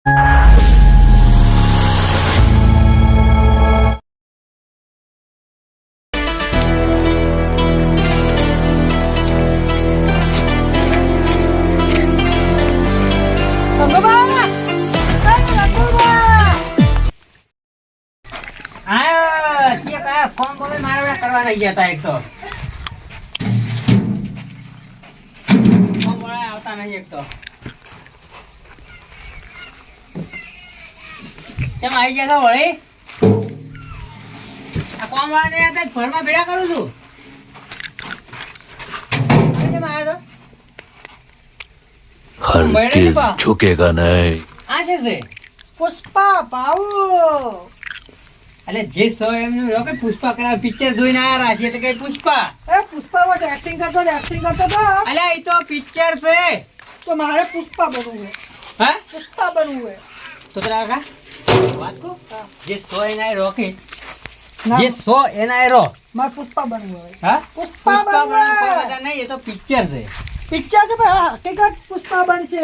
ગયા તા એક તો આવતા નહીં એક તો કેમ આવી ગયા તા વળી આ કોમ વાળા ને હતા ઘરમાં ભેડા કરું છું કેમ આવ્યો તો हरगिज झुकेगा नहीं। આ છે પુષ્પા પાઉ એટલે જે સો એમનું રોકે પુષ્પા કરાવ પિક્ચર જોઈને આયા છે એટલે કે પુષ્પા પુષ્પા વખત એક્ટિંગ કરતો તો અલે એ તો પિક્ચર છે તો મારે પુષ્પા બનવું છે હા પુષ્પા બનવું છે તો તરા કા વાત કો જે સો એના રોકે જે સો એના રો મારે પુષ્પા બનવું છે હા પુષ્પા બનવું નહીં એ તો પિક્ચર છે પિક્ચર છે ભાઈ હકીકત પુષ્પા બનશે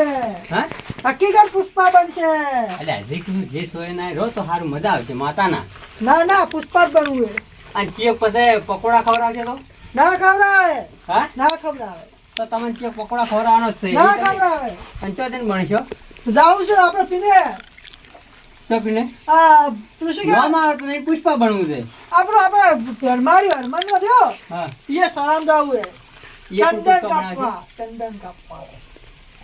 હા હકીકત પુષ્પા બનશે એટલે હજી કીધું જે સો એના રો તો સારું મજા આવશે માતાના ના પુષ્પા જ બનવું છે અને ચેક પછી પકોડા ખવડાવશે તો ના ખવડાવે હા ના ખવડાવે તો તમને ચેક પકોડા ખવડાવવાનો જ છે ના ખવડાવે પંચોતેર ભણશો જાવું છે આપણે પીને તો પીને આ તું શું કે નામ આવડે તો નહીં પુષ્પા ભણવું છે આપણે હરમારી હરમાન નો થયો હા એ સળામ જાવું છે એ તો ચંદન પુષ્પા કાપવા ભણાવશે. ચંદન કાપવા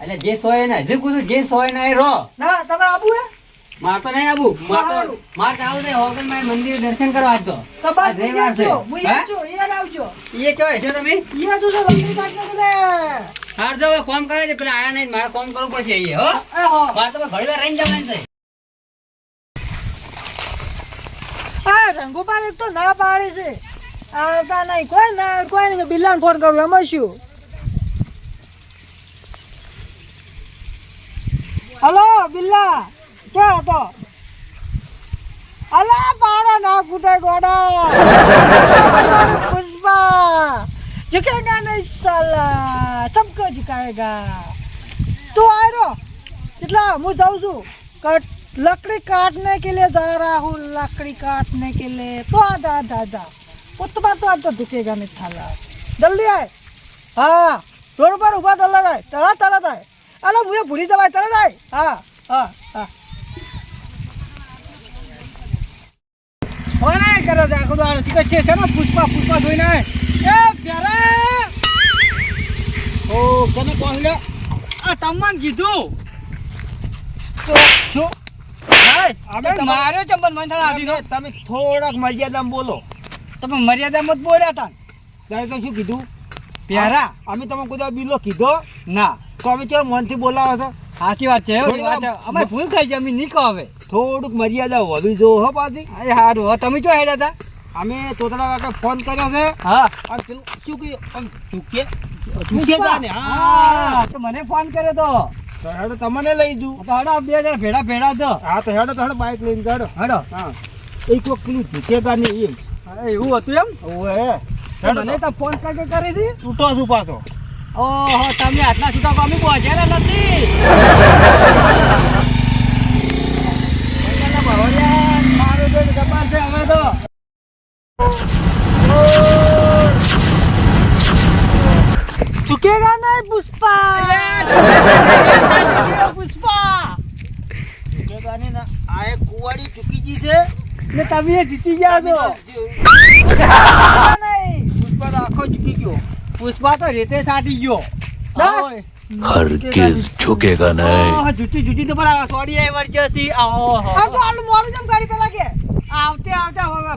એટલે જે સો એના હજી પૂછું જે સો એના એ રો ના તમારે આવું હે માર તો નહીં આવું સારું. માર તો આવું છે હોગલમાં મંદિર દર્શન કરવા આવતો તો બસ આ રવિવાર છે. હું હા? છું યાદ આવજો એ ચો હશે તમે યાદ આવજો લંબી કાઢ ને બોલે હાર જો હવે કોમ કરે છે પેલા આયા નહીં મારે કોમ કરવું પડશે એ હો એ હો મારે તો ઘડી વાર રહીને જવાનું છે આ રંગોપાલ એક તો ના પાડે છે આવતા નહીં કોઈ નહીં બિલ્લાને ફોન કરું એમાં શું હલો બિલ્લા ક્યાં હતો અલા પાડા ના ફૂટે ગોડા પુષ્પા झुकेगा नहीं साला सबको झुकाएगा तू आ रहा कितना मैं जाऊँ છું लकड़ी काटने के लिए जा रहा हूँ लकड़ी काटने के लिए तो आधा उतना तो अब तो झुकेगा नहीं साला जल्दी आए हाँ रोड पर उभा चला जाए चला जाए अरे मुझे भूली जवाए चला जाए हाँ हाँ हाँ होना है करो देखो तो ठीक है चलो पुष्पा धोना है ए प्यारा ओ कने कोण લે આ તમને કીધું તો જો ભાઈ અમે માર્યો ચંબન મંથળ આવીનો તમે થોડક મર્યાદામાં બોલો તમે મર્યાદામાં જ બોલ્યા તા ત્યારે તો શું કીધું પ્યારા અમે તમને કોઈ બિલો કીધો ના તો અમે કેમ મનથી બોલાવો છો સાચી વાત છે અમે ભૂલ થઈ છે અમે નહીં કહો હવે થોડુંક મર્યાદા હોવી જો હો પાછી અરે સારું હો તમે જો હેડ્યા હતા અમે તોતરા કાકા ફોન કર્યો છે હા અને પેલું શું કહ્યું ચૂકે જાને હા તો મને ફોન કર્યો તો હેડો તમને લઈ દઉં તો હેડો બે જણા ભેડા તો હા તો હેડો બાઈક લઈને હેડો હા એક વખત પેલું ચૂકેગા નહીં એમ એવું હતું એમ ઓએ મને તો ફોન કરી હતી છૂટો છું પાછો ઓહો તમે આટલા છૂટા તો અમે પહોંચ્યા નથી મારો જો જબર છે અમે તો चुकेगा नहीं पुष्पा चुकेगा नहीं ना आए कुवाड़ी चुकी जी से ने तभी ये जीती गया तो नहीं पुष्पा तो आखो चुकी क्यों पुष्पा तो रेते साटी गयो हरगिज झुकेगा नहीं। झूठी तो पर सॉरी है इमरजेंसी आओ अब आलू मोरू जम गाड़ी पे लगे આવતે હવે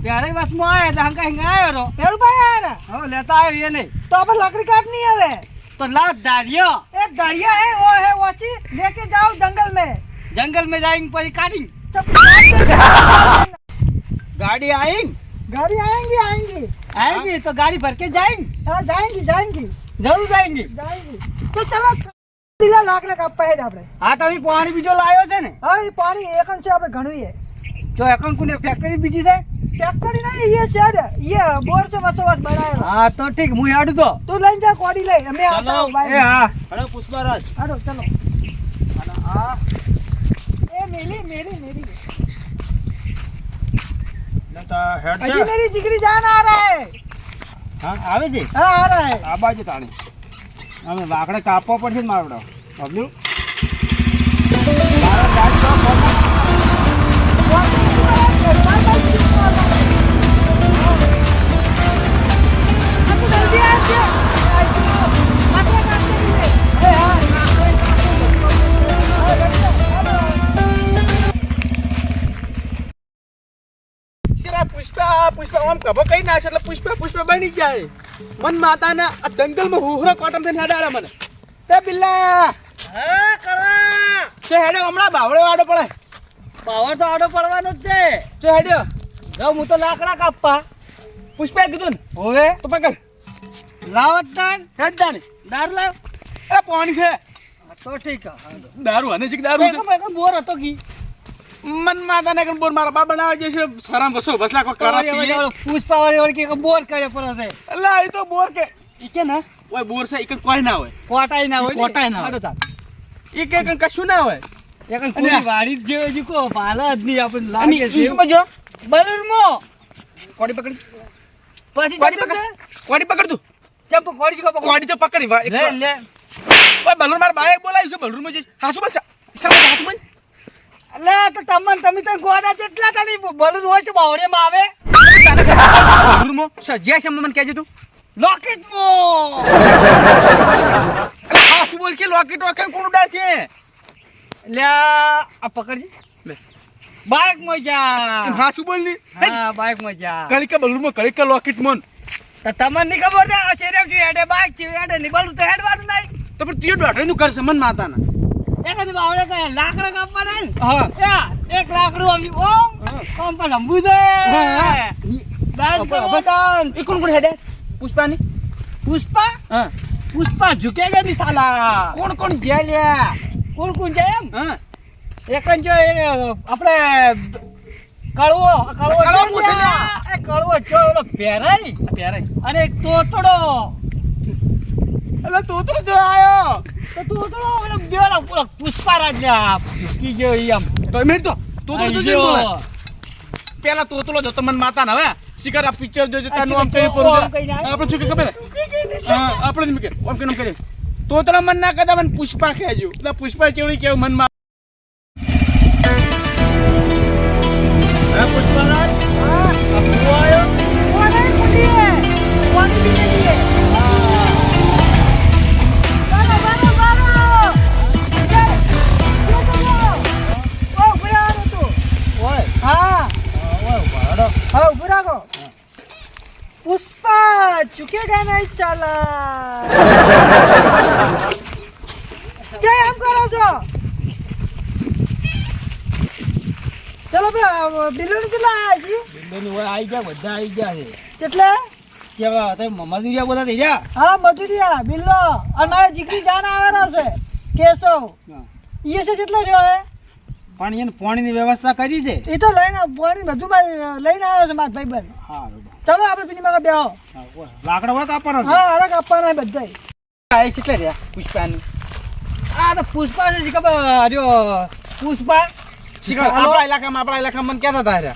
પ્યારે બસમાં આયા એટલે હંકા હિંગા આવ્યો રો हेरू भाई यार હવે લેતા આવ્યો એ નહીં तो अब लकड़ी काटनी है वे તો લા દારિયો एक दरिया है वो है वॉची लेके जाओ जंगल में जंगल में जाएंगे પછી કાઢી सब काट देंगे। गाड़ी आएंगे गाड़ी आएंगी आएंगी तो गाड़ी भर के जाएंगे हाँ जाएंगी जरूर जाएंगे तो चलो दिला लाकड़ा कापा है આપણે હા તમે પાણી બીજો લાવ્યો છે ને હા એ પાણી એકન છે આપણે ઘણું છે જો એકન કોને ફેક્ટરી બીજી છે फैक्ट्री नहीं ये शहर ये बोर से बसोबस बनाया હા તો ઠીક હું હેડું તો तू लाइन जा कोडी ले मैं आता हूं એ હા હેડો પુષ્પારાજ हेलो चलो અને આ हेड अजी मेरी जिगरी जान आ रहा है हाँ आवे છે हाँ आ रहा है આ બાજુ તાણે અમે વાકડે કાપવો પડશે ને મારો બબલુ પુષ્પા પુષ્પા આમ કભો કઈ નાશ એટલે પુષ્પા પુષ્પા બની જાય મન માતાના આ જંગલમાં હુહરો કોટમ થઈને હેડાડા મને તે બિલ્લા हाँ कड़ा તે હેડ્યો હમણાં બાવળે વાડો પડે पावर तो आडो पड़वानो જ છે તે હેડ્યો જાઉં હું તો લાકડા કાપવા પુષ્પા કીધું ને હવે તો પકડ લાવત તાન હેડ દાની દારૂ લાવ એ પાણી છે તો ઠીક દારૂ અને જીક દારૂ મેં બોર હતો કી મન માતાને કણ બોર મારા બા બનાવે છે સરામ વસો બસલા કો કરા પીએ પુષ્પા વાળી કે બોર કરે પર છે અલ્લા એ તો બોર કે ઈ કે ના ઓય બોર છે ઈ કણ કોઈ ના હોય કોટાઈ ના હોય કોટાઈ ના હોય. આડો તાન ઈ કે કણ કશું ના હોય એકન કોઈ વાડી જ જેવો જી કો પાલા જ નહીં આપણે અને લાગે છે ઈ જો બલૂરમો કોડી પકડી પછી કોડી પકડ કોડી પકડ તું ચંપ કોડી જી કો કોડી તો પકડી વા લે લે ઓય બલૂર માર બાએ બોલાવ્યું છે બલૂર માં જે હાસુ બોલ હાસુ બોલ અલે તો તમે તો ગોડા જેટલા તની બલૂર હોય તો બાવળેમાં આવે બલૂર માં સજ્યા છે મને કહેજો તું લોકેટ મો અલે હાસુ બોલ કે લોકેટ વખન કોણ ઉડા છે લે આ પકડજી લે બાઈક માં જા હાસુ બોલ ની હા બાઈક માં જા કળિકા બલૂર માં કળિકા લોકેટ મન તો તમને નહીં ખબર છે આ શેરેમ છે હેડે બાઈક છે હેડે ની બલૂર તો હેડવાનું નહીં તો પણ તીયો દોઢ નું કરશે મન માતાના એકાદી બાવળે કઈ લાકડા કાપવાના ને હા યા એક લાકડું આમ ઓમ પર અંબુ દે હા. દાસ અપર, અપર. બટન એ કોણ કોણ હેડે પુષ્પાની પુષ્પા હા પુષ્પા ઝુકેગા ની સાલા કોણ કોણ જ્યા લ્યા કોણ કોણ જાય એમ હા એકન જો આપણે કળવો કળવો જો પૂછે લ્યા. એ કળવો જો ઓલો પહેરાય ત્યારે અને એક તોતડો અલે તો જો આયો તો તોતડો ઓલો બેલા પૂરો પુષ્પારાજ લ્યા ઝુકી ગયો ઈ આમ તો મેં તો જો બોલે પેલા તોતલો જતો મન માતાને હવે શિકાર આ પિક્ચર જોજો તાનું આમ કરી પર આમ કઈ ના. આપણે શું કે ખબર હા આપણે જ મીકે આમ કેમ કરે તોતલા મન ના કદા મન પુષ્પા ખેજો એટલે પુષ્પા ચેવડી કેવું મન માં હે પુષ્પારાજ હા આપકો આયો કોને ખુલીએ કોને બીને દીએ બારો બારો બારો ઓ બરાબર તો ઓય હા ઓય વાડો હા ઉભો રાખો પુષ્પા ચૂકેગા નહીં સાલા જય આમ કરો છો ચલો બિલ્લુની કેટલા આવ્યા છે બિલ્લોની ઓય આવી ગયા બધા આવી ગયા છે કેટલા કેવા તે મજૂરિયા બોલા થઈ જા હા મજૂરિયા બિલ્લો અને મારે જીગરી જાન આવેલો છે કેશવ એ છે કેટલા રહ્યો હે પણ એને પાણીની વ્યવસ્થા કરી છે એ તો લઈને પાણી બધું લઈને આવ્યો છે મારા ભાઈ બંધ હા ચલો આપણે બીજી માં બેહો લાકડા હોય કાપવાના હા અલગ આપવાના બધા આ કેટલા રહ્યા પુષ્પાની આ તો પુષ્પા છે જી ખબર રહ્યો પુષ્પા આપણા ઇલાકામાં મને કહેતા હતા રે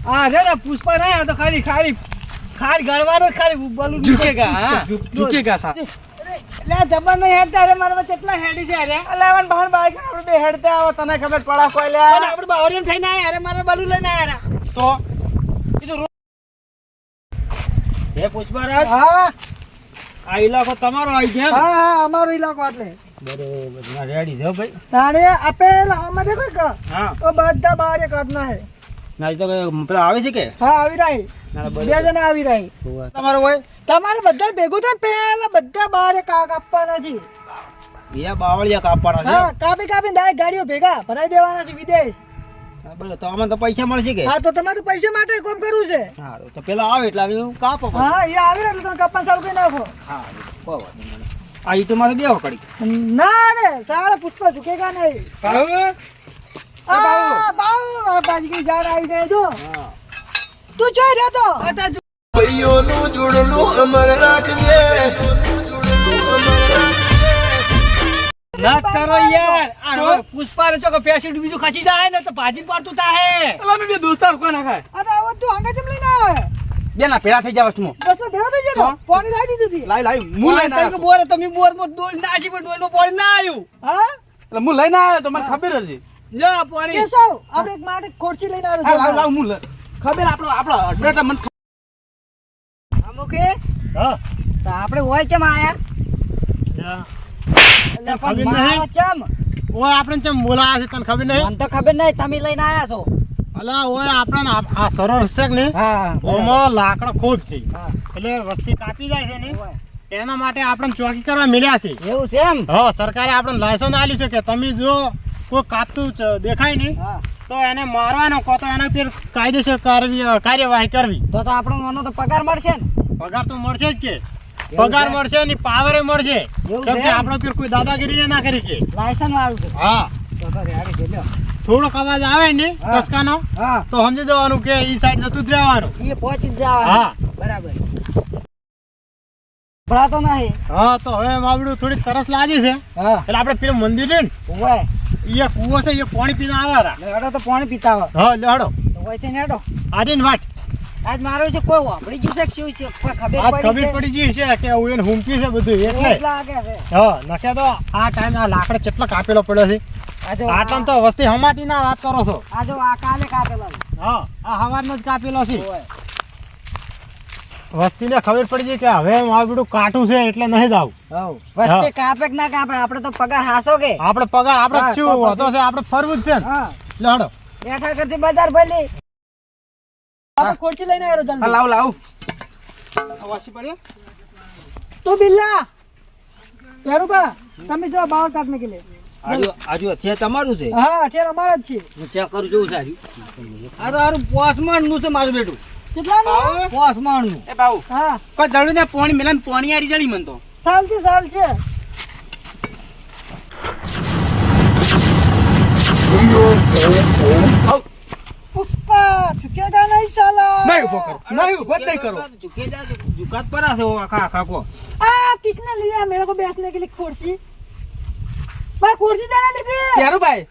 હા રે ને પુષ્પા નહીં આ તો ખાલી ખાલી ખાલી ગળવાનો જ ખાલી બલૂન ઝુકેગા હા ઝુકેગા સા એટલે જબર નહીં હેડતા અરે મારા કેટલા હેડી છે અરે અલાવન બહાર બાઈક આપણે બે હેડતા આવો તને ખબર પડા કોઈ લે અને આપણે બાવળિયામ થઈને આયા અરે મારા બલૂન લઈને આયા તો એ તો હે પુષ્પારાજ હા આ ઇલાકો તમારો આવી છે હા હા અમારો ઇલાકો એટલે બરોબર ના રેડી છે ભાઈ તાણે આપેલા અમારે કોઈ કા હા તો બધા બારે કાઢના હે ના તો પેલા આવે છે કે હા આવી રહી બે જણા આવી રહી તમારો હોય તમારે બધા ભેગું થાય પેલા બધા બારે કાપવાના છે બીજા બાવળિયા કાપવાના છે હા કાપી કાપી ડાયરેક્ટ ગાડીઓ ભેગા ભરાઈ દેવાના છે વિદેશ બરોબર તો આમાં તો પૈસા મળશે કે હા તો તમારે પૈસા માટે કામ કરવું છે સારું તો પેલા આવે એટલે હવે હું કાપો હા એ આવી રહ્યું તમે કાપવાનું ચાલુ કરી નાખો હા કોઈ વાત નહીં આ ઈટમાં તો બેહો કડી ના રે સારા પુષ્પા ઝુકેગા નહીં આ બાઉ બાજી જાણ આવી ગઈ જો હા તું જોઈ રહ્યો તો ભાઈઓનું જોડલું અમર રાખજે ના કરો યાર આ હવે પુષ્પા તો કે પેસી બીજું ખસી જાય ને તો ભાજી પાડતું તાહે એટલે અમે બે દોસ્તાર કોઈ ના ખાય આ તો આવો તું આંગા જેમ લઈને આવે બે ના પેડા થઈ જાય વસ્તુમાં બસ માં ભેળો થઈ ગયો તો પાણી લાવી દીધું હતી લાઈ લાઈ હું લઈને કે આવ્યો બોર તમે બોર માં ડોલ નાખી પણ ડોલ માં પાણી ના આવ્યું હા એટલે હું લઈને આવ્યો તો મને ખબર હતી લે પાણી કેશવ આપણે એક માટે ખોરચી લઈને હા આવ્યો લાવ લાવ હું ખબર આપણો અડ્રેસ મને અમુકે હા તો આપણે હોય કેમ આયા એટલે પણ મારો ચમ ઓય આપણે ચમ બોલાયા છે તને ખબર નહીં મને તો ખબર નહીં તમે લઈને આયા છો અલા ઓય આપણે આ સરળ છે કે નહીં હા ઓમાં લાકડા ખૂબ છે હા એટલે વસ્તી કાપી જાય છે ને એના માટે આપણે ચોકી કરવા મળ્યા છે એવું છે એમ હા સરકારે આપણે લાયસન્સ આલ્યું છે કે તમે જો કોઈ કાપતું દેખાય નહીં હા તો એને મારવાનો કો તો એના પર કાયદેસર કાર્યવાહી કરવી તો આપણો આનો તો પગાર મળશે ને પગાર તો મળશે જ કે પગાર છે? મળશે ને પાવરે મળશે એવું કેમ છે કે એમ? આપણો પર કોઈ દાદાગીરી ના કરી કે લાયસન્સ વાળું છે હા તો રેડી છે લ્યો થોડોક અવાજ આવે ને હા. કસકાનો હા તો સમજી જવાનું કે ઈ સાઈડ જતું જ રહેવાનું એ પહોંચી જ જવાનું હા. બરાબર ભરાતો નહીં હા તો હવે માવડું થોડી તરસ લાગી છે હા એટલે આપણે પેલું મંદિર છે ને હોય એ કૂવો છે એ પાણી પીને આવારા લેડો તો પાણી પીતા હોય હા લેડો તો હોય તે નેડો આજે ને વાટ આજ મારો છે કોઈ વાપરી ગયું છે કે શું છે કોઈ ખબર આજ પડી ખબર પડી ગઈ છે કે હું એને હુમકી છે બધું છે એટલે એટલા આગે છે હા નખ્યા તો આ ટાઈમ આ લાકડા કેટલો કાપેલો પડ્યો છે આજો આટલામાં તો વસ્તી હમાતી ના વાત કરો છો આજો આ કાલે કાપેલા હા આ હવારનો જ કાપેલો છે હોય વસ્તીને ખબર પડી ગઈ કે હવે મારું બધું કાઠું છે એટલે નહીં જાવ હવ વસ્તી કાપે કે ના કાપે આપણે તો પગાર હાસો કે આપણે પગાર આપણે હા, શું તો પછી- હતો છે આપણે ફરવું જ છે ને હા લેડો બેઠા કરતી બજાર ભલી આપણે ખોરચી લઈને આવ્યો હા જલ્દી લાવ લાવ વાસી પડ્યો તું બિલ્લા પેરુબા તમે જો બાર કાઢને કે લે આજુ છે તમારું છે હા અત્યારે અમારા જ છે હું ચેક કરું જોઉં સારું આ તો હારું પોસમાન નું છે મારું બેટું કેટલા નું પોસમાન નું એ બાબુ હા કોઈ દડું ને પાણી મેલા પાણી આરી જડી મન તો સાલ છે પુષ્પા ચુકેગા નહીં સાલા નહીં ઉભો કરો નહીં ઉભો જ નહીં કરો જુકાત પરા છે આખા આખા કો आ किसने लिया मेरे को बैठने के लिए कुर्सी मैं कुर्सी देने लगी પ્યારું ભાઈ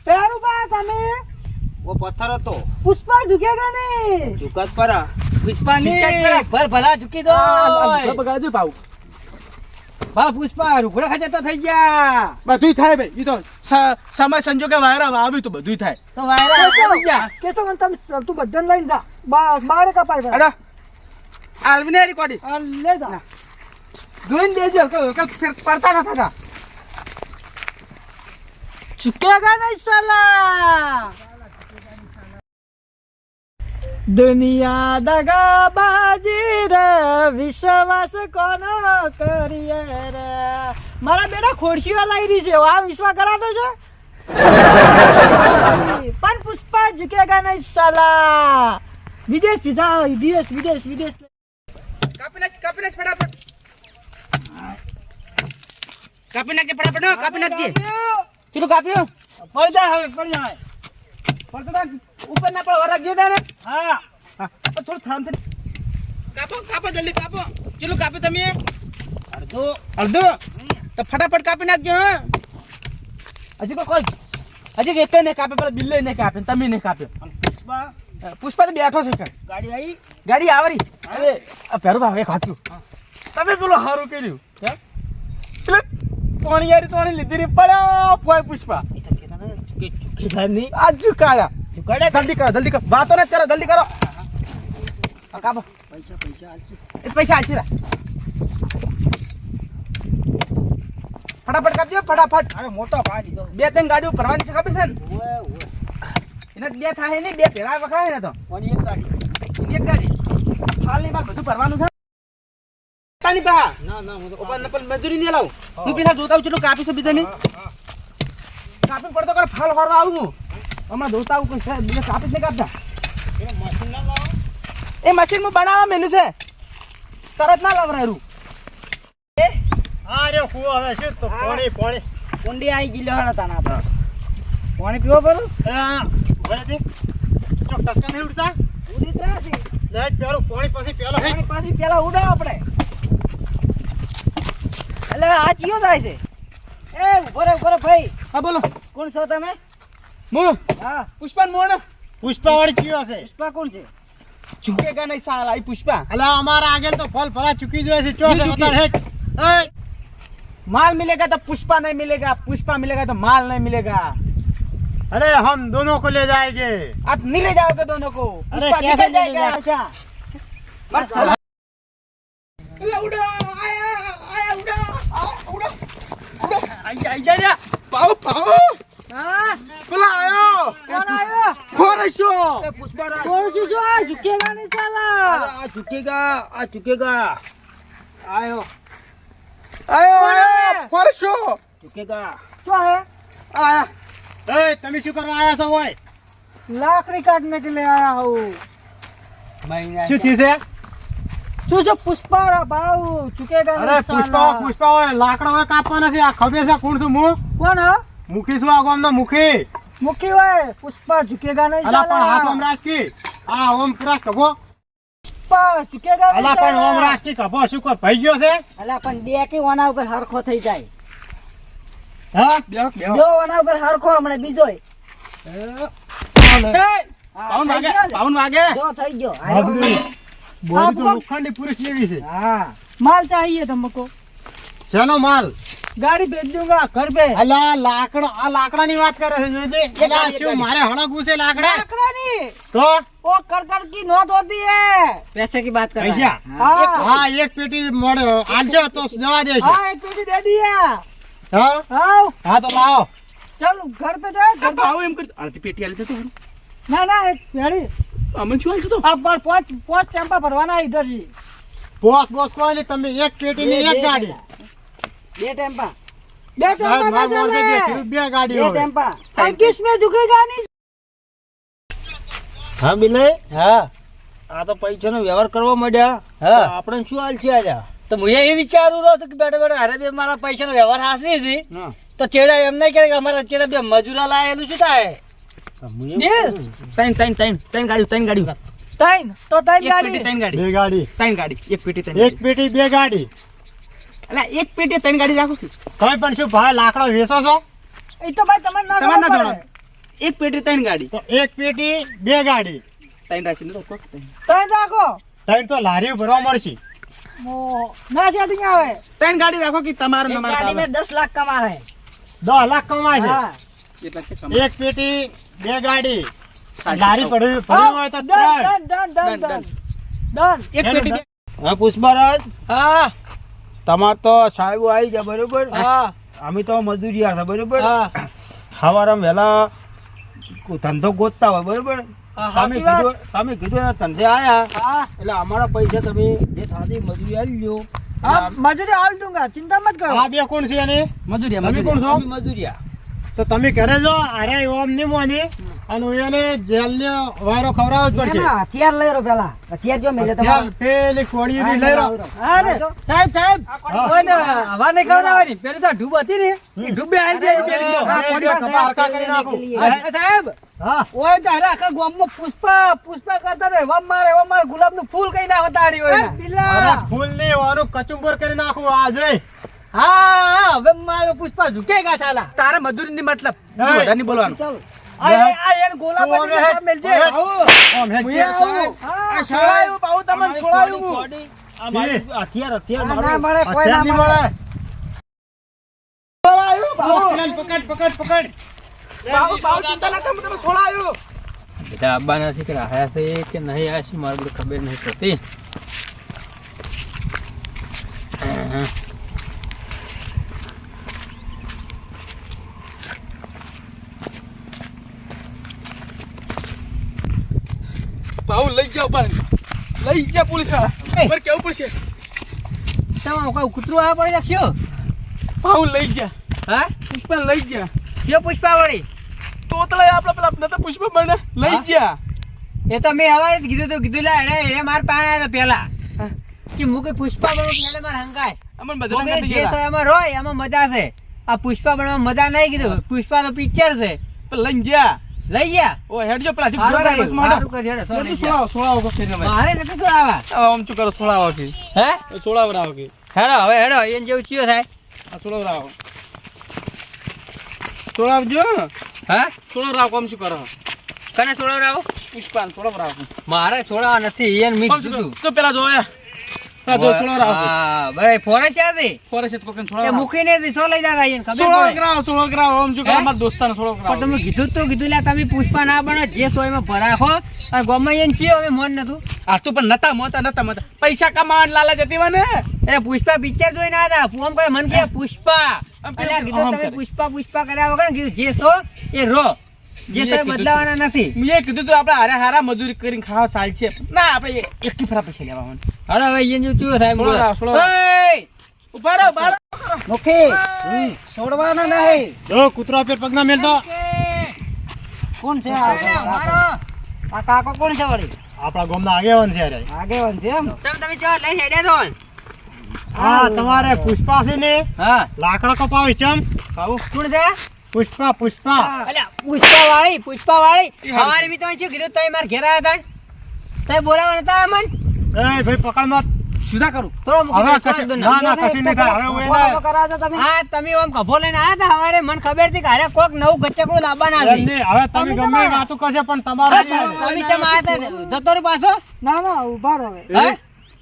पैरों पा તમે ઓ પથ્થર હતો पुष्पा झुकेगा नहीं જુકાત પરા પુષ્પાની ભર ભલા ઝૂકી દો બગાડજો ભાવ બા પુષ્પા રૂખડા ખચાતા થઈ ગયા બધું થાય ભાઈ ઈ તો સમય સંજોગે વાયરા આવ્યું તો બધું થાય તો વાયરા આવી ગયા કે તો તમે તું બધાને લઈને જા બારે કપાઈ પર અડા આલવીને રેકોર્ડિંગ આ લે જા જોઈને દેજો હલકા હલકા ફેર પડતા ના થતા झुकेगा नहीं साला दुनिया दगा बाजी रे વિશ્વાસ કોનો કરીએ રે મારા બેટા ખોડશીઓ લાવી રહી છે આ વિશ્વાસ કરાતો છે પણ પુષ્પા ઝુકેગા નહીં સાલા વિદેશ પીધા વિદેશ કાપી નાખ ફટાફટ કાપી નાખજે ફટાફટ હો, કાપી નાખજે કેટલું કાપ્યું પડી જાય હવે પડી જાય પડતો તા ઉપર ના પડો વરાગ ગયો તા ને હા હા થોડું થામ થઈ કાપો જલ્દી કાપો કેટલું કાપ્યું તમે અડધો તો ફટાફટ કાપી નાખજો હા હજી કોઈ હજી એક નહીં કાપે પેલા બિલ્લે નહીં કાપે તમે નહીં કાપ્યો પુષ્પા પુષ્પા તો બેઠો છે કાંઈ. ગાડી આવી ગાડી આવરી અરે આ પહેરું ભાવ એક હાથું તમે પેલો હારું કર્યું હે પેલે તોણી યારી તોણી લીધી રી પડ્યો પોય પુષ્પા આ ઝુકાયા જલ્દી કરો વાતો ન કરો જલ્દી કરો આ કાપો પૈસા આલસી રા ફટાફટ કાપજો ફટાફટ હવે મોટો ભાઈ દીધો બે ત્રણ ગાડીઓ ભરવાની છે ખબર છે ને એને બે થાય નહીં બે ભેળા વખરાય ને તો કોની એક ગાડી એક ગાડી હાલની બાદ બધું ભરવાનું છે તાની પા ના ના હું તો પણ મજૂરી નહીં લાવું હું પેલા જોતા આવું છું કાપી છે બીજાની કાપી પડતો કર ફાલ ફરવા આવું હું હમણાં જોતા આવું કોઈ છે બીજા કાપી જ નહીં કાપતા મશીન ના લાવો એ મશીન માં બનાવવા મેલું છે તરત ના લાવરાયું હા રે કુવો હવે શું તો પાણી કુંડી આવી ગઈ લેહડ હતા ના આપણે પાણી પીવો પરું હા ભલે ચોક ટસકા નહીં ઉડતા ઉડી ત્રાસી લેટ પેલું પાણી પછી પેલો હે પાણી પાછી પેલા ઉડાવ આપણે એટલે આ ચિયો થાય છે એ ઉભો રે ભાઈ. હા બોલો કોણ છો તમે? હું હા, પુષ્પાન મોણ પુષ્પા વાળી કયો છે? પુષ્પા કોણ છે? ઝુકેગા નહીં સાલા આ પુષ્પા અલા અમારા આગળ તો ફલ ફરા ચૂકી જોઈએ છે ચો છે ચૂકી. બતાડ હેટ એ माल मिलेगा तो पुष्पा नहीं मिलेगा, पुष्पा मिलेगा तो माल नहीं मिलेगा। अरे हम दोनों को ले जाएंगे। आप नहीं ले जाओगे दोनों को, अरे पुष्पा कैसे निकल ले जाएगा। अच्छा, बस साला। अरे उड़ो, आया, आया, उड़ो, उड़ो, उड़ो, आया, पाओ, पाओ, હા, बोला आयो, કોણ આવ્યો? खोरशो, કોણ છે જો? આ ઝુકેગા નહીં સાલા. आ चुकेगा, आयो, आयो, कौन है? खोरशो, चुकेगा, શું હે? आया, ए તમે શું કરવા આયા છો ઓય? લાકડી કાઢને કે લે આયા હું. શું થયું છે? શું છે પુષ્પા ભાવ ઝુકેગા અરે નહીં સાલા. પુષ્પા હોય લાકડા હોય કાપવાના છે. આ ખબર છે કોણ છું હું? કોણ હે? મુખી છું આ ગામનો મુખી. મુકી હોય પુષ્પા ઝુકેગા નહીં અલા પણ હાથ સાલા. ઓમ રાજકી. આ ઓમ પ્રસ કભો. પુષ્પા ઝુકેગા નહીં અલા પણ ઓમ સાલા. રાજકી કભો શું કો ભાઈ ગયો છે? અલા પણ બે કે ઓના ઉપર હરખો થઈ જાય. હા? જો ઓના ઉપર હરખો હમણે બીજોય. હા, થઈ ગયો ને? पाउन वागे, જો થઈ ગયો. બાબરી. બોડી તો આપકો- લોખંડી પુરુષ જેવી છે. હા, માલ चाहिए तुमको? શેનો માલ? गाड़ी भेज दूंगा घर पे. અલા લાકડો આ લાકડાની વાત કરે છે જોજે. અલા ગાડી, શું મારે હણકવું છે લાકડા? लाकड़ा नहीं, તો वो कर की नोट होती है. पैसे की बात कर रहा है. પૈસા? हाँ, હા એક પેટી મળે આલજો તો જવા દેજો. हाँ एक पेटी दे दिया. હા हाँ, હા તો લાવો. चल घर पे दे. घर पे. पाओ एम कर, अरे पेटी आले तो ना ना एक पेड़ी. अमन छुआ से तो अब पर पोस्ट टेम्पा भरवाना है इधर से. બોસ બોસ કોઈ નહીં તમે એક પેટી ની એક ગાડી. दे टेम्पा. दे टेम्पा માર ना મોર चले. બે બે ગાડી दे હોય. टेम्पा. अब किस में झुकेगा नहीं? હા બિલય હા આ તો પૈસાનો વ્યવહાર કરવા માંડ્યા હા. તો આપણે શું હાલ છે આલ્યા તો હું એ વિચારું રહ્યો હતો કે બેટા બેટા અરે બે મારા પૈસાનો વ્યવહાર હાસવી હતી ના તો ચેડા એમ નહીં કે અમારા ચેડા બે મજૂરા લાયેલું શું થાય तीन गाड़ी टाइम तो टाइम गाड़ी. तीन गाड़ी બે ગાડી तीन गाड़ी एक पेटी तीन એક પેટી બે ગાડી. अला एक पेटी तीन गाड़ी રાખો છું તમે પણ શું ભાઈ લાકડો વેચો છો? ये तो भाई तमन्ना તમાર ના करो જોડો એક પેટી ત્રણ ગાડી તો એક પેટી બે ગાડી. ત્રણ રાશિ નો તો टाइम રાખો. ત્રણ તો લારી ભરવા મળશે. ना सेटिंग आवे. ત્રણ ગાડી રાખો કે તમારો एक નંબર गाड़ी में 10 लाख कमा है. 10 લાખ કમાય છે. हाँ. કેટલા છે કમાય? એક પેટી બે ગાડી. લારી પડી હોય તો डन ત્રણ. Done done done done. એક પેટી બે- હા પુષ્પારાજ હા તમાર તો સાહેબો આવી ગયા બરોબર હા અમે તો મજૂરિયા હતા બરોબર હા સવારમાં વહેલા ધંધો ગોતતા હોય બરોબર હા, તમે સાચી વાત. કીધું એના ધંધે આયા હા એટલે અમારા પૈસા તમે જે સાદી મજૂરી આવી લ્યો हाँ मजदूरी हाल दूंगा, चिंता मत करो. આ બે કોણ છે અને મજૂરિયા તમે કોણ છો? અમે મજૂરિયા તો તમે ઘરે જો અરે ઓમ ની મોની અને હું એને જેલ ને વાયરો ખવડાવવો જ પડશે. એના હથિયાર લઈ રહ્યો પેલા. હથિયાર જો મેલે ત્યાં તમારે. પેલી કોળી ની લઈ રહ્યો. અરે સાહેબ સાહેબ કોઈને હવા નહીં ખવડાવવાની પેલી તો ઢૂબ હતી ને એ ઢૂબે આવી જાય પેલી તો હા, કોળી ગયા કપા હરખા કરી લેને નાખું. કે લીએ. હા, સાહેબ હા ઓય તો અરે આખા ગામમાં પુષ્પા કરતા ને વમ મારે ગુલાબનું ફૂલ કઈ ના હોતાડી હોય ને. અરે ફૂલ ની વાનું કચુંબર કરી નાખું આ જોઈ. હા હવે મારો પુષ્પા ઝુકેગા ચાલા તારે મજૂરી ની મતલબ નહીં. વધારે નહીં બોલવાનું ચાલો. આ એને ગોલા તું બની હવે ને મેલજે હવે ભાઉ ઓમ હેડ હું આવું હા, છોડાયું ભાઉ તમને અમારી છોડાયું કોડી, આ મારી હથિયાર આ ના મારું. મળે, કોઈ ના અત્યારની મળે. મળે. છોડાયું ભાઉ પકડ પકડ પકડ. બાબુ ચિંતા ના કર તમે છોડાયું બધા આબાના છે કે આયા છે કે નહીં આયા છે મારે બધું ખબર નહીં પડતી બાબુ લઈ જાઓ પણ લઈ જા પોલીસ વાળા પર કેવું પડશે તમારો કોઈ કૂતરો આ પડી રાખ્યો બાબુ લઈ જા હા પુષ્પા લઈ જા કયો પુષ્પા વળી તોતલા આપણા પેલા નતા પુષ્પા બને લઈ હા? જા એ તો મેં હવારે જ કીધું લા એ માર પાણે આવ્યો પેલા કે હું કોઈ પુષ્પા બનવું એટલે મારે હંગાય અમન તમે બધા જે છો એમાં રોય એમાં મજા છે આ પુષ્પા બનવા મજા નહીં કીધું પુષ્પા તો પિક્ચર છે લઈ જા લઈ ગયા ઓ હેડજો પેલા સારું જુગાર કર્યું, બસ માં સારું કર્યું, હેડો, લઈ ગયા. સોળાવો કો ફેરને ભાઈ મારે નથી છોડાવા આમ ચુ કરો સોળાવો કે હે સોળાવરાવો કે હેડો હવે હેડો એને જેવું ચિયો થાય આ સોળાવરાવો છોડાવજો હા છોડો રાવ કોમ શું કરો કને છોડાવરાવો પુષ્પાન છોડો રાવ મારે છોડાવવા નથી એને મી કોમ શું કીધું તો પેલા જોયા હા તો છોડો રાવ હા બરાબર ફોરેસ્ટ આથી ફોરેસ્ટ કોકન એ છોડો મૂકીને થી છો લઈ જતા એને ખબર છોડો પડે કરાવ ઓમ શું કરો હે? મારા દોસ્તાને છોડો પણ કરાવ તમે કીધું તો કીધું લ્યા તમે પુષ્પા ના બનો જે સોયમાં ભરાખો અને ગમે એને ચિયો હવે મન નતું આ તું પણ નતા મોતા પૈસા કમાવાના લાલા જતી મને એટલે પુષ્પા પિક્ચર જોઈને આવ્યા હતા ફોન કરે મન કે પુષ્પા આમ એટલે કીધું આમ તમે કરે. પુષ્પા કર્યા વગર ને કીધું જે છો એ રો જે મેં છો એ કીધું બદલાવાના નથી મેં કીધું તું આપણે હારે હારા મજૂરી કરીને ખાવા ચાલશે ના આપણે એકથી ફરા પૈસા લેવા મને હવે હવે એને ચૂયો થાય છોડો રાવ, છોડો રાવ. ઓય! ઉભા રહો બાર મુખી છોડવાના નહીં. જો કૂતરો પેર પગના મેલતો કોણ છે અરે, અમારો. આ કાકો કોણ છે વળી? આપણા ગામના આગેવાન છે યાર આગેવાન છે એમ? ચમ તમે ચો લઈને હેડ્યા છો? હા તમારે પુષ્પા છે ને હા લાકડો કપાવી ચમ કોણ છે પુષ્પા પુષ્પા અલ્યા પુષ્પા વાળી એ હારું. અમારે બી તો શું કીધું તમે મારા ઘેર આવ્યા હતા તમે બોલાવવા નતા મન એ ભાઈ પકડ મત સુધા કરું થોડો મૂકી હવે દો, કશું થોડો ના દો. ના કશું નહીં થાય હવે હું ઉભો એને કરાવજો તમે. હા તમે આમ કભો લઈને આવ્યા હતા હવારે મને ખબર હતી કે હારે કોક નવું ગચ્ચકડું લાવવાના એમ હતી નહીં, હવે તમે ગમે એ વાતો કરશો પણ તમારે તમે ચમ આવ્યા હતા જતો રહ્યો પાછો ના ના ઉભા રહો હવે. હે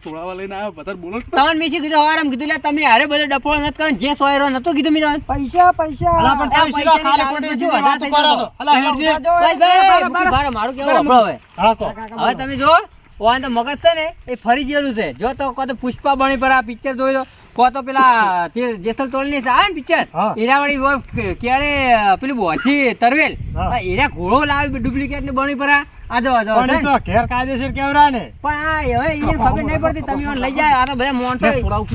સોળાવા લઈને આવ્યો બધા બોલો તમને મીસી કીધું હવારે એમ કીધું લે તમે હારે બધો ડફોળો નથી કરો જે સોયરો નતું કીધું મીરા પૈસા પૈસા અલા પણ તમે સીધા ખાલી ખોટી જુદી વાતો કરો છો. અલા હેડજી મારું કેવું આપણો હવે હા કો હવે તમે જો ઓન તો મગજ છે ને એ ફરી ગયેલું છે જો તો કો તો પુષ્પા બની પર આ પિક્ચર જોઈ દો કો તો પેલા તે જેસલ તોલની છે આ ને પિક્ચર હા. હીરાવાળી કેળે પેલું બોચી તરવેલ હા. આ હીરા ઘોડો લાવી ડુપ્લિકેટ ની બની પર આ જો આ જો પણ છે એ ને. તો ઘેર કાયદેસર કેવરા ને પણ આ હવે એને ખબર નહીં પડતી તમે ઓન લઈ જાય આ તો બધા મોણસો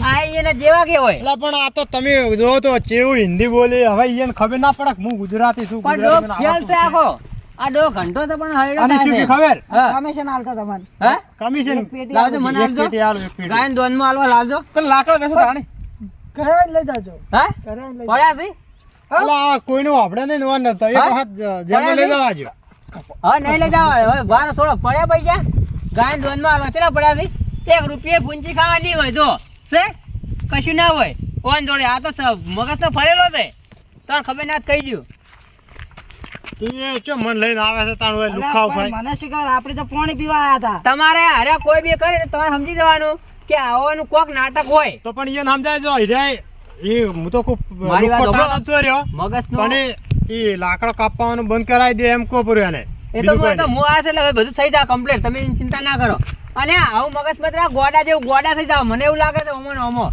આ એને જેવા કે હોય અલા પણ આ તો તમે જો તો કેવું હિન્દી બોલી હવે એને ખબર ના પડે કે હું ગુજરાતી છું પણ ડો ગુજરાતી મને ફેલ છે આખો આ ડો ઘંટો તો પણ હરડો અને શું થાય છે છે. ખબર હા કમિશન આલતા તમારે. હે કમિશન એક પેટી લાવજો મને એક આલજો પેટી આલો, એક પેટી. ગાયન દોનમાં હાલવા લાવજો પેલા લાકડા બેસો તાણે ઘરે લઈ જાજો. હે ઘરે લઈ પડ્યા છે અલા આ કોઈનું આપણે નહીં નોન નતો એક હા? વખત જેલમાં લઈ જવા જો હવે નહીં લઈ જાવ હવે બાર થોડો પડ્યા પૈસા ગાયન દોનમાં હાલવા કેટલા પડ્યા છે 1 રૂપિયા પૂંચી ખાવા નહીં હોય જો છે કશું ના હોય ઓન જોડે આ તો મગજ તો ફરેલો છે તાર ખબર ના કહી દઉં એ ચો મન લઈને આવે છે તાણ હોય અલા, લુખાવ પણ ભાઈ મને શું ખબર આપણે તો પાણી પીવા આયા હતા. તમારે હારે કોઈ બી કરે ને તમારે સમજી જવાનું કે આવવાનું કોક નાટક હોય તો પણ એને સમજાય જો હિરાય એ હું તો ખૂબ મારી વાત લુખો સાંભળો. ટાણો જ રહ્યો મગજ પણ એ લાકડો કાપવાનું બંધ કરાવી દે એમ કો પૂર્યો એને એ તો બીજું હું કોઈ આ છે એટલે હવે બધું થઈ જાય કમ્પ્લીટ તમે એની ચિંતા ના કરો અને આવું મગજ મત ગોડા જેવું ગોડા થઈ જાવ મને એવું લાગે છે ઓમો ને ઓમો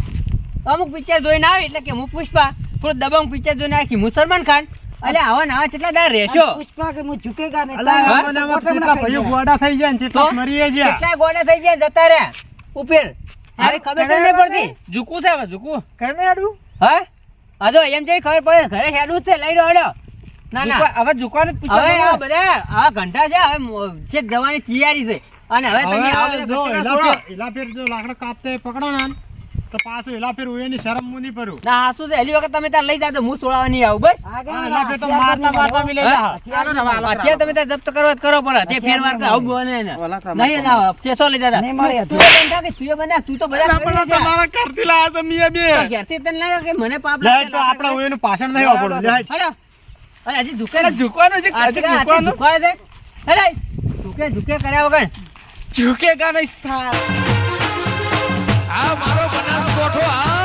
અમુક પિક્ચર જોઈને આવે એટલે કે હું પુષ્પા થોડું દબંગ પિક્ચર જોઈને આવી હું સલમાન ખાન એટલે આવા નવા કેટલા દાડા રહેશો પુષ્પા કે હું ઝુકેગા નહીં. અલા, તારે આમાં ને આમાં ગોઠવણ કેટલા ખાઈ ભાઈઓ જાય. ગોડા થઈ જાય ને કેટલા તો? મરીએ જ્યાં કેટલાય ગોડા થઈ ગયા જતા રહ્યા ઉપર હવે ખબર તો નહીં પડતી ઝૂકવું છે હવે ઝૂકવું ઘરે નહીં આડું? હા હા તો એમ જઈ ખબર પડે ઘરે હેડું જ છે લઈ રહ્યો ના ના હવે ઝૂકવાનું જ હવે આ પૂછવાનું બધા આ ઘંટા છે હવે છેક જવાની તૈયારી છે અને હવે તમે આવા હવે બધા જો પચીના છોડો. એલા ફેર જો લાકડો કાપતે પકડો ને તો પાછું એલા ફેર હું એની શરમ મું નહીં ભરું ના હા શું છે હેલી વખત તમે ત્યાં લઈ જાજો હું છોડાવવા નહીં આવું બસ આગળ હા, ના, એલા ફેર તો હથિયાર મારતા નહીં મારતા બી લઈ જા હાલો ને, હાલો. અત્યારે તમે ત્યાં જપ્ત કરો તો કરો પર તે ફેરવાર કે આવું બોલે ને ઓલા તમારે નહીં ના ચેસો લઈ જતા નહીં મળે તું એ બંધા કે તું એ બંધા તું તો બધા કરી છે. તમારા કરતી લાયા તમે બે તો ઘેરથી તને લાગે કે મને પાપ લે લાગે તો આપણે હું એનું પાછળ નહીં વાપરવું લે હલો અરે હજી ઝુકે પેલા ઝૂકવાનું છે આથી હજી ઝૂકવાનું ઝુકાડે છે અરે ઝુકે કર્યા વગર ઝૂકેગા નહીં સાર આ મારો બનાસકોઠો આ